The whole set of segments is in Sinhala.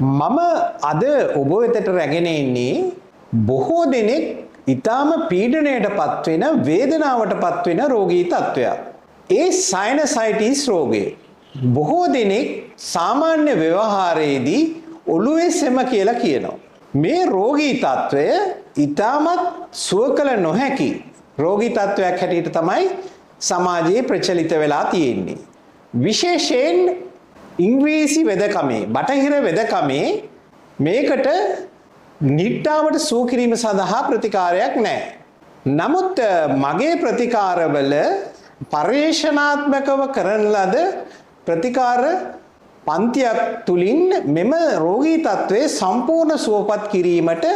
මම අද ඔබ වෙතට රැගෙන එන්නේ බොහෝ දෙනෙක් ඊටාම පීඩණයට පත්වෙන වේදනාවට පත්වෙන රෝගී තත්ත්වයක්. ඒ සයිනසයිටිස් රෝගය. බොහෝ දෙනෙක් සාමාන්‍ය ව්‍යවහාරයේදී ඔළුවේ සෙම කියලා කියනවා. මේ රෝගී තත්ත්වය ඊටමත් සුව කළ නොහැකි රෝගී තත්ත්වයක් හැටියට තමයි සමාජයේ ප්‍රචලිත වෙලා තියෙන්නේ. විශේෂයෙන් ඉංග්‍රීසි වෙදකමේ බටහිර වෙදකමේ මේකට නිට්ටාවට සූ කිරීම සඳහා ප්‍රතිකාරයක් නැහැ. නමුත් මගේ ප්‍රතිකාරවල පර්යේෂණාත්මකව කරන ලද ප්‍රතිකාර පන්තියක් තුලින් මෙම රෝගී තත්ත්වයේ සම්පූර්ණ සුවපත් කිරීමට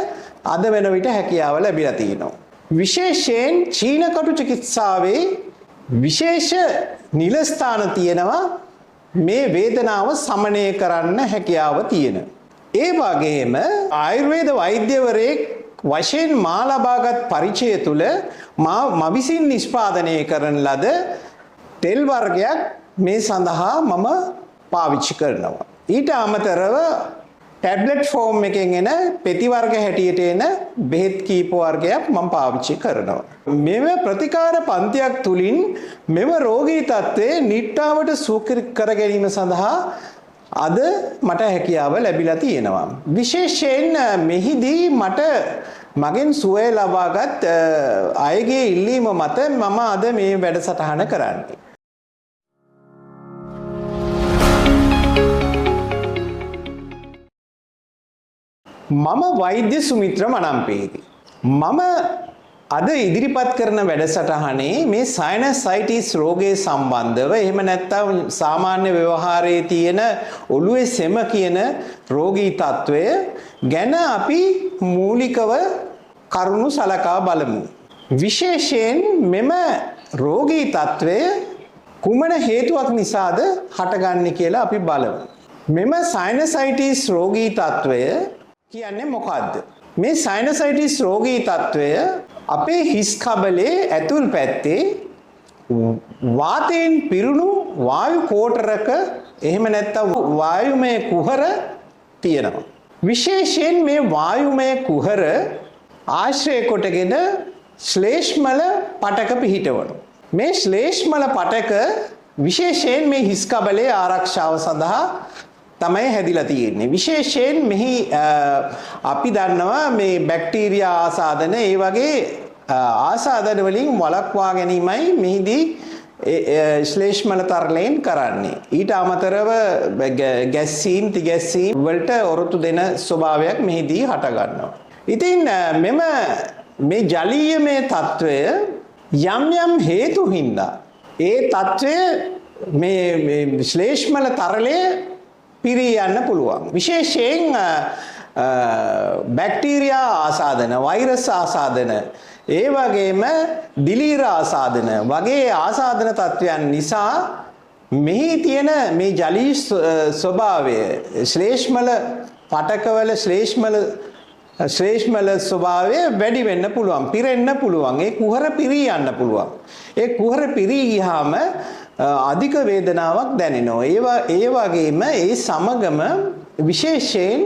අද වෙන විට හැකියාව ලැබිලා තියෙනවා. විශේෂයෙන් චීන කටු චිකිත්සාවේ විශේෂ නිලස්ථාන තියෙනවා මේ වේදනාව සමනය කරන්න හැකියාව තියෙන. ඒ වගේම ආයුර්වේද වෛද්‍යවරයෙක් වශයෙන් මා ලබාගත් පරිචය තුළ මා විසින් නිෂ්පාදනය කරන ලද තෙල් වර්ගයක් මේ සඳහා මම පාවිච්චි කරනවා. ඊට අමතරව ටැබ්ලට් ෆෝම් එකෙන් එන පෙති වර්ග හැටියට එන බෙහෙත් කීප වර්ගයක් මම පාවිච්චි කරනවා. මෙම ප්‍රතිකාර පන්තියක් තුලින් මෙම රෝගී තත්ත්වයේ නිට්ටාවට සුව කර ගැනීම සඳහා අද මට හැකියාව ලැබිලා තියෙනවා. විශේෂයෙන් මෙහිදී මට මගෙන් සුවය ලබාගත් අයගේ ඉල්ලීම මත මම අද මේ වැඩසටහන කරන්නේ. මම වෛද්‍ය සුමිත්‍ර මනම්පේරි. මම අද ඉදිරිපත් කරන වැඩසටහනේ මේ සයිනසයිටිස් රෝගය සම්බන්ධව එහෙම නැත්නම් සාමාන්‍ය ව්‍යවහාරයේ තියෙන ඔළුවේ සෙම කියන රෝගී තත්ත්වය ගැන අපි මූලිකව කරුණු සලකා බලමු. විශේෂයෙන් මෙම රෝගී තත්ත්වය කුමන හේතුවක් නිසාද හටගන්නේ කියලා අපි බලමු. මෙම සයිනසයිටිස් රෝගී තත්ත්වය කියන්නේ මොකද්ද? මේ සයිනසයිටිස් රෝගී තත්ත්වය අපේ හිස් කබලේ ඇතුල් පැත්තේ වාතයෙන් පිරුණු වායු කෝටරක එහෙම නැත්නම් වායුමය කුහර තියෙනවා. විශේෂයෙන් මේ වායුමය කුහර ආශ්‍රය කොටගෙන ශ්ලේෂ්මල පටක පිහිටවනවා. මේ ශ්ලේෂ්මල පටක විශේෂයෙන් මේ හිස් කබලේ ආරක්ෂාව සඳහා තමයි හැදිලා තියෙන්නේ. විශේෂයෙන් මෙහි අපි දන්නවා මේ බැක්ටීරියා ආසාදන ඒ වගේ ආසාදන වලින් වළක්වා ගැනීමයි මෙහිදී ශ්ලේෂ්මල තරලයෙන් කරන්නේ. ඊට අමතරව ගැස්සීම් තිගැස්සීම් වලට ඔරොත්තු දෙන ස්වභාවයක් මෙහිදී හට ගන්නවා. ඉතින් මේ ජලීයමය තත්වය යම් යම් හේතු හින්දා ඒ තත්වය මේ ශ්ලේෂ්මල තරලය පිරී යන්න පුළුවන්. විශේෂයෙන් බැක්ටීරියා ආසාදන, වෛරස් ආසාදන, ඒ වගේම දිලීර ආසාදන වගේ ආසාදන තත්ත්වයන් නිසා මෙහි තියෙන මේ ජලී ස්වභාවය ශ්ලේෂ්මල පටකවල ශ්ලේෂ්මල ස්වභාවය වැඩි වෙන්න පුළුවන්, පිරෙන්න පුළුවන්. ඒ කුහර පිරී යන්න පුළුවන්. ඒ කුහර පිරී ගියාම අධික වේදනාවක් දැනෙනවා. ඒ වගේම ඒ සමගම විශේෂයෙන්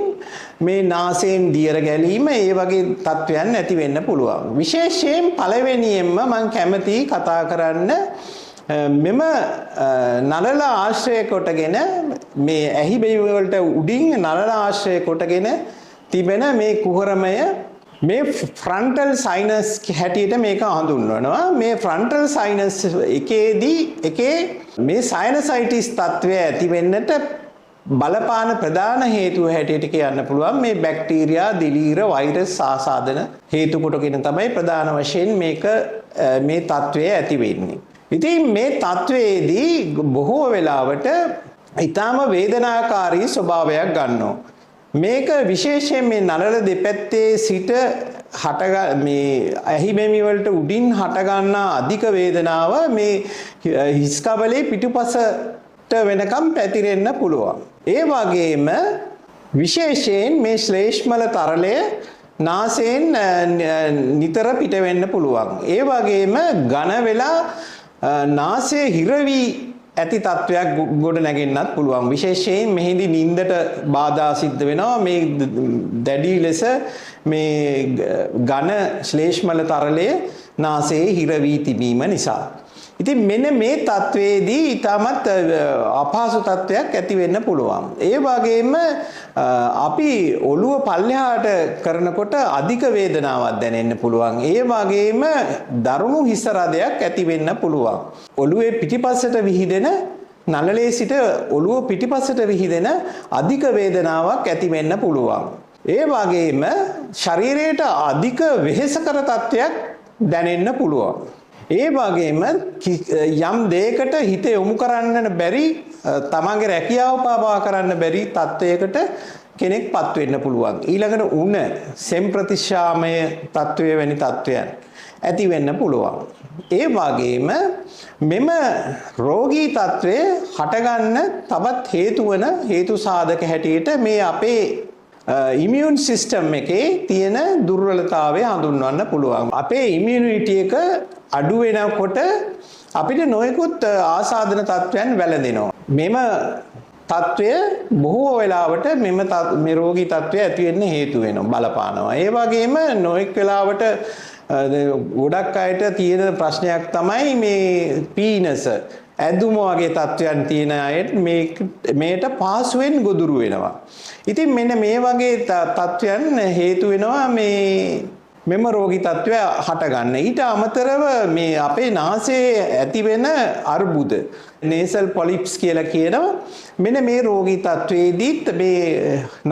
මේ නාසයෙන් දියර ගැලීම ඒ වගේ තත්ත්වයන් ඇති වෙන්න පුළුවන්. විශේෂයෙන් පළවෙනියෙන්ම මම කැමති කතා කරන්න මෙම නළල ආශ්‍රය කොටගෙන මේ ඇහි බෙයි වලට උඩින් නළල ආශ්‍රය කොටගෙන තිබෙන මේ කුහරමය මේ ෆ්‍රන්ටල් සයිනස් හැටියට මේක හඳුන්වනවා. මේ ෆ්‍රන්ටල් සයිනස් එකේ මේ සයිනසයිටිස් තත්ත්වය ඇති වෙන්නට බලපාන ප්‍රධාන හේතුව හැටියට කියන්න පුළුවන් මේ බැක්ටීරියා, දිලීර, වෛරස් ආසාදන හේතු කොටගෙන තමයි ප්‍රධාන වශයෙන් මේ තත්ත්වය ඇති වෙන්නේ. ඉතින් මේ තත්ත්වයේදී බොහෝ වෙලාවට ඊටාම වේදනාකාරී ස්වභාවයක් ගන්නවා. මේක විශේෂයෙන් මේ නළල දෙපැත්තේ සිට මේ ඇහිබැමි වලට උඩින් හට ගන්නා අධික වේදනාව මේ හිස් කබලේ පිටුපසට වෙනකම් පැතිරෙන්න පුළුවන්. ඒ වගේම විශේෂයෙන් මේ ශ්ලේෂ්මල තරලය නාසයෙන් නිතර පිට වෙන්න පුළුවන්. ඒ වගේම ඝන වෙලා නාසය හිරවි ඇති තත්වයක් ගොඩ නැගෙන්නත් පුළුවන්. විශේෂයෙන් මෙහිදී නින්දට බාධා සිද්ධ වෙනවා. මේ දැඩි ලෙස මේ ඝන ශ්ලේෂ්මල තරලය නාසයේ හිර වී තිබීම නිසා. ඉතින් මෙන්න මේ තත්වයේදී ඊටමත් අපහසු තත්වයක් ඇති වෙන්න පුළුවන්. ඒ වගේම අපි ඔළුව පල්ලෙහාට කරනකොට අධික වේදනාවක් දැනෙන්න පුළුවන්. ඒ වගේම දරුණු හිස රදයක් ඇති වෙන්න පුළුවන්. ඔළුවේ පිටිපස්සට විහිදෙන නළලේ සිට ඔළුව පිටිපස්සට විහිදෙන අධික වේදනාවක් ඇති වෙන්න පුළුවන්. ඒ වගේම ශරීරයට අධික වෙහෙසකර තත්වයක් දැනෙන්න පුළුවන්. ඒ වගේම යම් දෙයකට හිත යොමු කරන්න බැරි තමන්ගේ රැකියාව පාවා කරන්න බැරි තත්වයකට කෙනෙක්පත් වෙන්න පුළුවන්. ඊළඟට උණ සෙම් ප්‍රතිශාමය තත්වය වැනි තත්වයන් ඇති වෙන්න පුළුවන්. ඒ වගේම මෙම රෝගී තත්වය හටගන්න තවත් හේතු වන හේතු සාධක හැටියට මේ අපේ ඉමියුන් සිස්ටම් එකේ තියෙන දුර්වලතාවය හඳුන්වන්න පුළුවන්. අපේ ඉමියුනිටි එක අඩු වෙනකොට අපිට නොයෙකුත් ආසාදන තත්වයන් වැළඳෙනවා. මෙම තත්වය බොහෝ වෙලාවට මේ රෝගී තත්වය ඇති වෙන්න හේතු වෙනවා, බලපානවා. ඒ වගේම නොයෙක් වෙලාවට ගොඩක් අයට තියෙන ප්‍රශ්නයක් තමයි මේ පීනස ඇදුම වගේ තත්වයන් තියෙන අයට මේට පහසුවෙන් ගොදුරු වෙනවා. ඉතින් මෙන්න මේ වගේ තත්වයන් හේතු වෙනවා මෙම රෝගී තත්වය හටගන්න. ඊට අමතරව මේ අපේ නාසයේ ඇතිවෙන අර්බුද nasal polyps කියලා කියනවා. මෙන්න මේ රෝගී තත්වයේදීත් මේ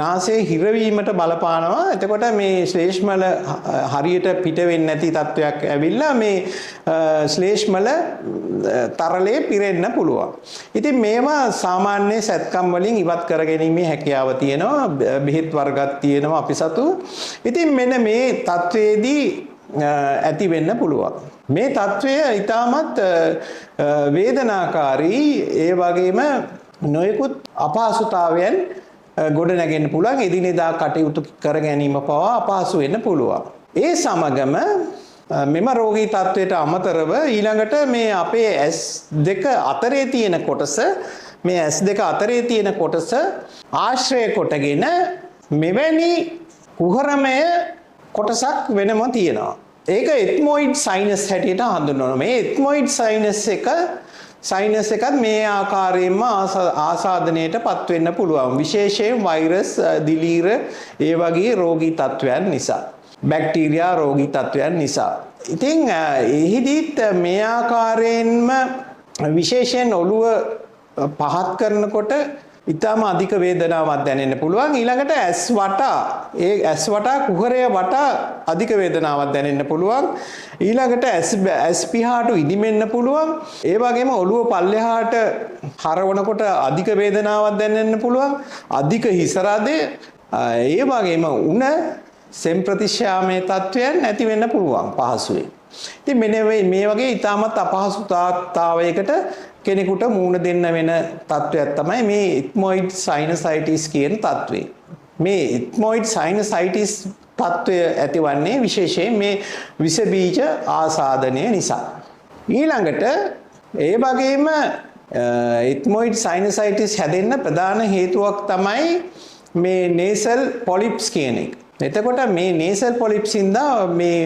නාසයේ හිරවීමට බලපානවා. එතකොට මේ ශ්ලේෂ්මල හරියට පිට වෙන්නේ නැති තත්වයක් ඇවිල්ලා මේ ශ්ලේෂ්මල තරලයේ පිරෙන්න පුළුවන්. ඉතින් මේවා සාමාන්‍ය සැත්කම් වලින් ඉවත් කරගැනීමේ හැකියාව තියෙනවා. බෙහෙත් වර්ගයක් තියෙනවා අපි සතු. ඉතින් මෙන්න මේ තත්වයේදී ඇති වෙන්න පුළුවන්. මේ තත්වය ඊටමත් වේදනාකාරී, ඒ වගේම නොයෙකුත් අපහසුතාවයන් ගොඩ නැගෙන්න පුළුවන්. එදිනෙදා කටයුතු කර ගැනීම පවා අපහසු වෙන්න පුළුවන්. ඒ සමගම මෙම රෝගී තත්වයට අමතරව ඊළඟට මේ අපේ S2 අතරේ තියෙන කොටස, මේ S2 අතරේ තියෙන කොටස ආශ්‍රය කොටගෙන මෙවැනි කුහරමය කොටසක් වෙනම තියෙනවා. ඒක එත්මොයිඩ් සයිනස් හැටියට හඳුන්වනවා. මේ එත්මොයිඩ් සයිනස් එකත් මේ ආකාරයෙන්ම ආසාදනයට පත් වෙන්න පුළුවන්. විශේෂයෙන් වෛරස්, දිලීර, ඒ වගේ රෝගී තත්වයන් නිසා, බැක්ටීරියා රෝගී තත්වයන් නිසා. ඉතින් එහිදීත් මේ ආකාරයෙන්ම විශේෂයෙන් ඔළුව පහත් කරනකොට ඉතාම අධික වේදනාවක් දැනෙන්න පුළුවන්. ඊළඟට ඇස් වටා කුහරය වටා අධික වේදනාවක් දැනෙන්න පුළුවන්. ඊළඟට ඇස් පිහාටු ඉදිමෙන්න පුළුවන්. ඒ වගේම ඔළුව පල්ලෙහාට හරවනකොට අධික වේදනාවක් දැනෙන්න පුළුවන්. අධික හිස රදය, ඒ වගේම උණ සෙම් ප්‍රතිශාමයේ තත්වයන් ඇති වෙන්න පුළුවන් පහසුවෙන්. ඉතින් මේ වගේ ඉතාමත් අපහසුතාවයකට කෙනෙකුට මුහුණ දෙන්න වෙන තත්වයක් තමයි මේ ඉත්මොයිඩ් සයිනසයිටිස් කියන තත්වය. මේ ඉත්මොයිඩ් සයිනසයිටිස් තත්වය ඇතිවන්නේ විශේෂයෙන් මේ විස බීජ ආසාදනය නිසා. ඊළඟට ඒ වගේම ඉත්මොයිඩ් සයිනසයිටිස් හැදෙන්න ප්‍රධාන හේතුවක් තමයි මේ nasal polyps කියන එක. එතකොට මේ nasal polyps ඉඳලා මේ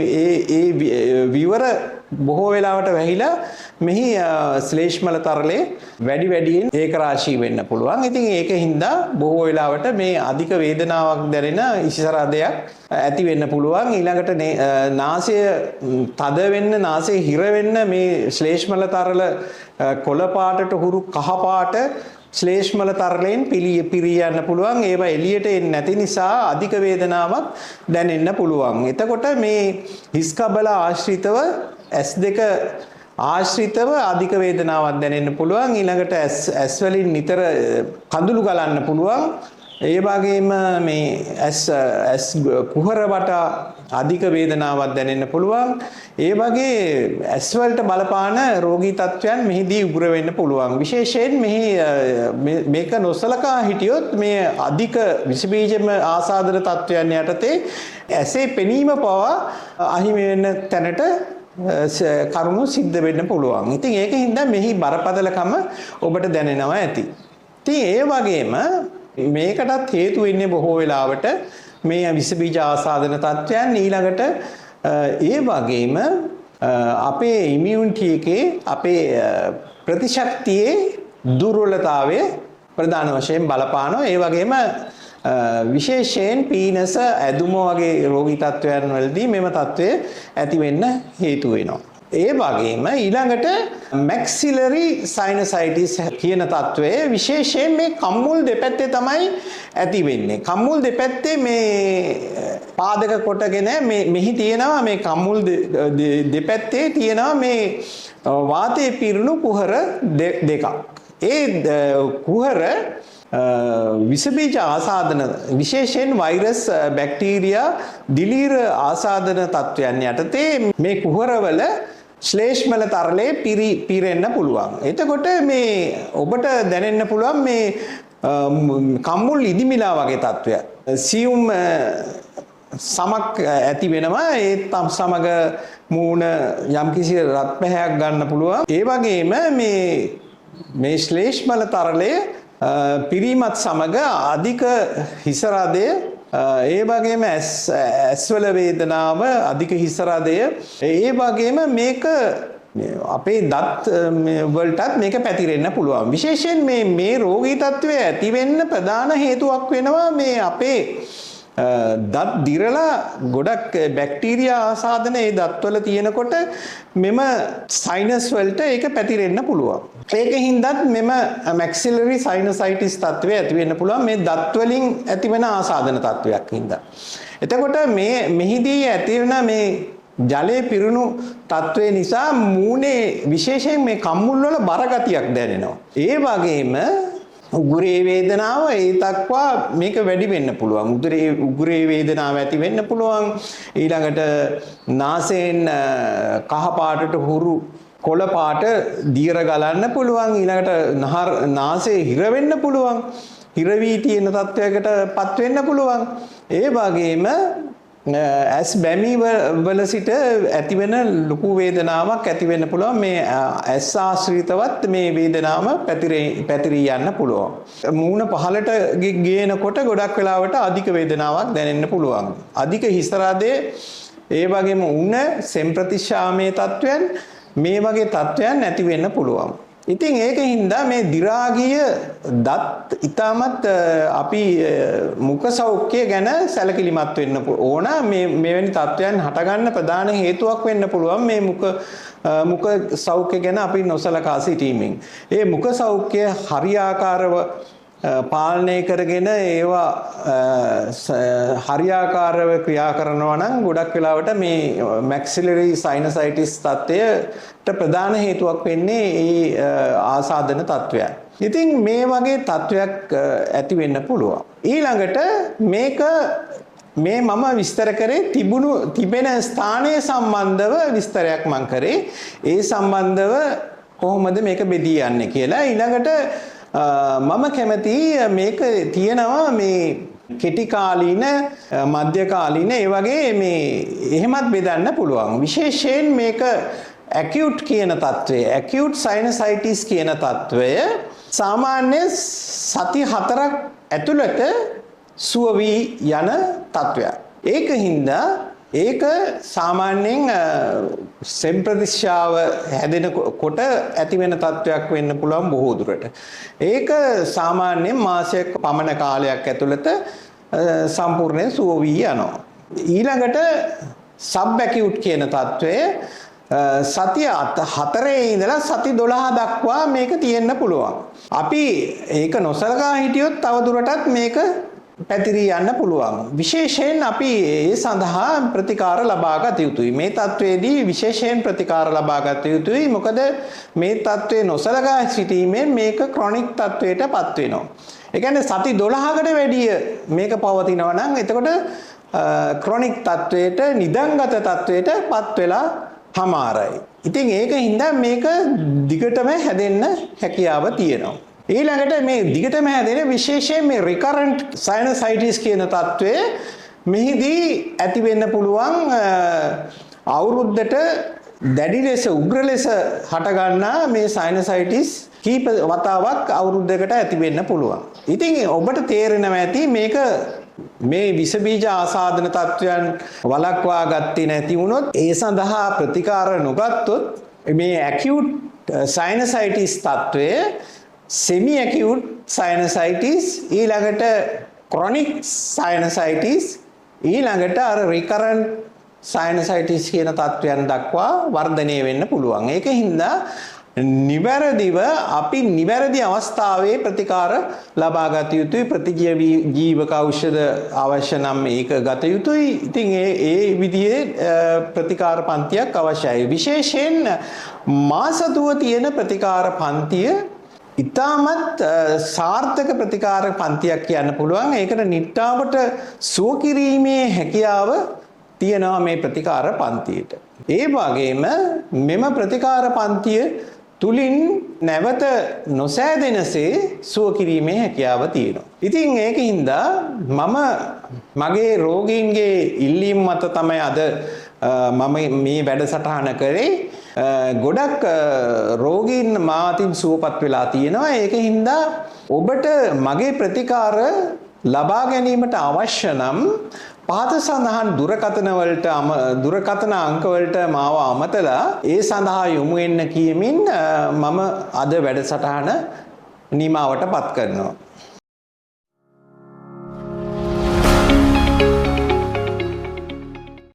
විවර බොහෝ වෙලාවට වැහිලා මෙහි ශ්ලේෂ්මල තරලේ වැඩියෙන් ඒක රාශී වෙන්න පුළුවන්. ඉතින් ඒකින්ද බොහෝ වෙලාවට මේ අධික වේදනාවක් දැනෙන ඉසිසරදයක් ඇති වෙන්න පුළුවන්. ඊළඟට නාසය තද වෙන්න, නාසය හිර වෙන්න මේ ශ්ලේෂ්මල තරල කොළ පාටට හුරු කහ පාට ශ්ලේෂ්මල තරලෙන් පිරී යන්න පුළුවන්. ඒවා එළියට එන්නේ නැති නිසා අධික වේදනාවක් දැනෙන්න පුළුවන්. එතකොට මේ හිස් කබල ආශ්‍රිතව S2 ආශ්‍රිතව අධික වේදනාවක් දැනෙන්න පුළුවන්. ඊළඟට ඇස් වලින් නිතර කඳුළු ගලන්න පුළුවන්. ඒ වගේම මේ ඇස් කුහර වටා අධික වේදනාවක් දැනෙන්න පුළුවන්. ඒ වගේ ඇස් වලට බලපාන රෝගී තත්වයන් මෙහිදී උග්‍ර වෙන්න පුළුවන්. විශේෂයෙන් මේක නොසලකා හිටියොත් මේ අධික විස බීජම ආසාදන තත්වයන් යටතේ ඇසේ පෙනීම පවා අහිමි වෙන තැනට කරුණු සිද්ධ වෙන්න පුළුවන්. ඉතින් ඒකින්ද මෙහි බරපතලකම ඔබට දැනෙනවා ඇති. ඉතින් ඒ වගේම මේකටත් හේතු වෙන්නේ බොහෝ වෙලාවට මේ විස බීජ ආසාදන තත්ත්වයන් ඊළඟට ඒ වගේම අපේ ඉමුනිටි එකේ අපේ ප්‍රතිශක්තියේ දුර්වලතාවය ප්‍රධාන වශයෙන් බලපානවා. ඒ වගේම විශේෂයෙන් පීනස ඇදුම වගේ රෝගී තත්ත්වයන් වලදී මෙම තත්ත්වය ඇති වෙන්න හේතු වෙනවා. ඒ වගේම ඊළඟට maxillary sinusitis කියන තත්ත්වය විශේෂයෙන් මේ කම්මුල් දෙපැත්තේ තමයි ඇති වෙන්නේ. කම්මුල් දෙපැත්තේ මේ පාදක කොටගෙන මෙහි තියෙනවා මේ කම්මුල් දෙපැත්තේ තියෙනවා මේ වාතයේ පිරුණු කුහර දෙකක්. ඒ කුහර විස බීජ ආසාදන විශේෂයෙන් වෛරස් බැක්ටීරියා දිලීර ආසාදන තත්ත්වයන් යටතේ මේ කුහරවල ශ්ලේෂ්මල තරලයේ පිරෙන්න පුළුවන්. එතකොට මේ ඔබට දැනෙන්න පුළුවන් මේ කම්මුල් ඉදිමිලා වගේ තත්ත්වයක්. සියුම් සමක් ඇති වෙනවා. ඒත් සමග මූණ යම්කිසි රත් පැහැයක් ගන්න පුළුවන්. ඒ වගේම මේ ශ්ලේෂ්මල තරලයේ පිරීමත් සමග අධික හිස රදය ඒ වගේම ඇස්වල වේදනාව අධික හිස රදය ඒ වගේම මේක අපේ දත් වලටත් මේක පැතිරෙන්න පුළුවන්. විශේෂයෙන් මේ රෝගී තත්ත්වය ඇති වෙන්න ප්‍රධාන හේතුවක් වෙනවා මේ අපේ දත් දිරලා ගොඩක් බැක්ටීරියා ආසාදන ඒ දත්වල තියෙනකොට මෙම සයිනස් වලට ඒක පැතිරෙන්න පුළුවන්. ඒකින්දත් මෙම maxillary sinusitis තත්ත්වය ඇති වෙන්න පුළුවන් මේ දත් වලින් ඇතිවන ආසාදන තත්ත්වයක් හින්දා. එතකොට මෙහිදී ඇති වෙන මේ ජලයේ පිරුණු තත්ත්වය නිසා මූණේ විශේෂයෙන් මේ කම්මුල් වල බර ගතියක් දැනෙනවා. ඒ වගේම උගුරේ වේදනාව ඒ දක්වා මේක වැඩි වෙන්න පුළුවන්. උගුරේ වේදනාව ඇති වෙන්න පුළුවන්. ඊළඟට නාසයෙන් කහ පාටට හුරු කොළ පාට දියර ගලන්න පුළුවන්. ඊළඟට නාසයේ හිර වෙන්න පුළුවන්. හිර වී තියෙන තත්වයකට පත් වෙන්න පුළුවන්. ඒ වගේම ඇස් බැමි වල සිට ඇතිවෙන ලොකු වේදනාවක් ඇති වෙන්න පුළුවන්. මේ ඇස් ආශ්‍රිතවත් මේ වේදනාව පැතිරී යන්න පුළුවන්. මූණ පහළට ගේනකොට ගොඩක් වෙලාවට අධික වේදනාවක් දැනෙන්න පුළුවන්. අධික හිස රදය ඒ වගේම උණ සෙම් ප්‍රතිශාමයේ තත්වයන් මේ වගේ තත්වයන් ඇති වෙන්න පුළුවන්. ඉතින් ඒකින්ද මේ දි รา ගිය දත් ඊටමත් අපි මුඛ සෞඛ්‍ය ගැන සැලකිලිමත් වෙන්න ඕන. මෙවැනි තත්වයන් හටගන්න ප්‍රධාන හේතුවක් වෙන්න පුළුවන් මේ මුඛ සෞඛ්‍ය ගැන අපි නොසලකා සිටීමෙන්. ඒ මුඛ සෞඛ්‍ය හරියාකාරව පාලනය කරගෙන ඒවා හරියාකාරව ක්‍රියා කරනවා නම් ගොඩක් වෙලාවට මේ maxillary sinusitis තත්ත්වයට ප්‍රධාන හේතුවක් වෙන්නේ ඒ ආසාදන තත්ත්වයයි. ඉතින් මේ වගේ තත්ත්වයක් ඇති වෙන්න පුළුවන්. ඊළඟට මේ මම විස්තර කරේ තිබෙන ස්ථානයේ සම්බන්ධව විස්තරයක් මම කරේ. ඒ සම්බන්ධව කොහොමද මේක බෙදී යන්නේ කියලා. ඊළඟට මම කැමති මේක තියෙනවා මේ කෙටි කාලීන මධ්‍ය කාලීන ඒ වගේ මේ එහෙමත් බෙදන්න පුළුවන්. විශේෂයෙන් මේක acute කියන තත්වය acute sinusitis කියන තත්වය සාමාන්‍ය සති 4ක් ඇතුළත සුව වී යන තත්වයක්. ඒක සාමාන්‍යයෙන් සෙම් ප්‍රතිශාව හැදෙනකොට ඇති වෙන තත්වයක් වෙන්න පුළුවන් බොහෝ දුරට. ඒක සාමාන්‍යයෙන් මාසයක පමණ කාලයක් ඇතුළත සම්පූර්ණයෙන් සුව වී යනවා. ඊළඟට සබ් ඇකියුට් කියන තත්වය සති 4 ඉඳලා සති 12 දක්වා මේක තියෙන්න පුළුවන්. අපි ඒක නොසලකා හිටියොත් තවදුරටත් මේක පැතිරී යන්න පුළුවන්. විශේෂයෙන් අපි ඒ සඳහා ප්‍රතිකාර ලබා ගත යුතුයි. මේ තත්වයේදී විශේෂයෙන් ප්‍රතිකාර ලබා ගත යුතුයි. මොකද මේ තත්වයේ නොසලකා සිටීමෙන් මේක ක්‍රොනික් තත්වයට පත් වෙනවා. ඒ කියන්නේ සති 12කට වැඩිය මේක පවතිනවා නම් එතකොට ක්‍රොනික් තත්වයට නිදන්ගත තත්වයට පත් වෙලා හමාරයි. ඉතින් ඒකින්ද මේක දිගටම හැදෙන්න හැකියාව තියෙනවා. ඊළඟට මේ දිගටම හැදෙන විශේෂයෙන් මේ recurrent sinusitis කියන තත්වය මෙහිදී ඇති වෙන්න පුළුවන් අවුරුද්දට දැඩි ලෙස උග්‍ර ලෙස හටගන්නා මේ සයිනසයිටිස් කීප වතාවක් අවුරුද්දකට ඇති වෙන්න පුළුවන්. ඉතින් ඔබට තේරෙනවා ඇති මේක මේ විස බීජ ආසාදන තත්වයන් වළක්වා ගත්තේ නැති වුණොත් ඒ සඳහා ප්‍රතිකාර නොගත්තොත් මේ ඇකියුට් සයිනසයිටිස් තත්වය semi acute sinusitis ඊළඟට chronic sinusitis ඊළඟට අර recurrent sinusitis කියන තත්වයන් දක්වා වර්ධනය වෙන්න පුළුවන්. ඒකින්ද නිවැරදිව අපි නිවැරදි අවස්ථාවේ ප්‍රතිකාර ලබා ගත යුතුයි. ප්‍රතිජීවක ඖෂධ අවශ්‍ය නම් ඒක ගත යුතුයි. ඉතින් ඒ විදිහේ ප්‍රතිකාර පන්තියක් අවශ්‍යයි. විශේෂයෙන් මාසතුව තියෙන ප්‍රතිකාර පන්තිය ඉතාමත් සාර්ථක ප්‍රතිකාර පන්තියක් කියන්න පුළුවන්. ඒකට නිට්ටාවට සුව කිරීමේ හැකියාව තියෙනවා මේ ප්‍රතිකාර පන්තියට. ඒ වගේම මෙම ප්‍රතිකාර පන්තිය තුලින් නැවත නොසෑදෙනසේ සුව කිරීමේ හැකියාව තියෙනවා. ඉතින් ඒකින්ද මම මගේ රෝගීන්ගේ ඉල්ලීම් මත තමයි අද මම මේ වැඩසටහන කරේ. ගොඩක් රෝගීන් මා අතින් සුවපත් වෙලා තියෙනවා. ඒකින්ද ඔබට මගේ ප්‍රතිකාර ලබා ගැනීමට අවශ්‍ය නම් පහත සඳහන් දුරකථන අංක වලට මාව අමතලා ඒ සඳහා යොමු වෙන්න කියමින් මම අද වැඩසටහන නිමාවට පත් කරනවා.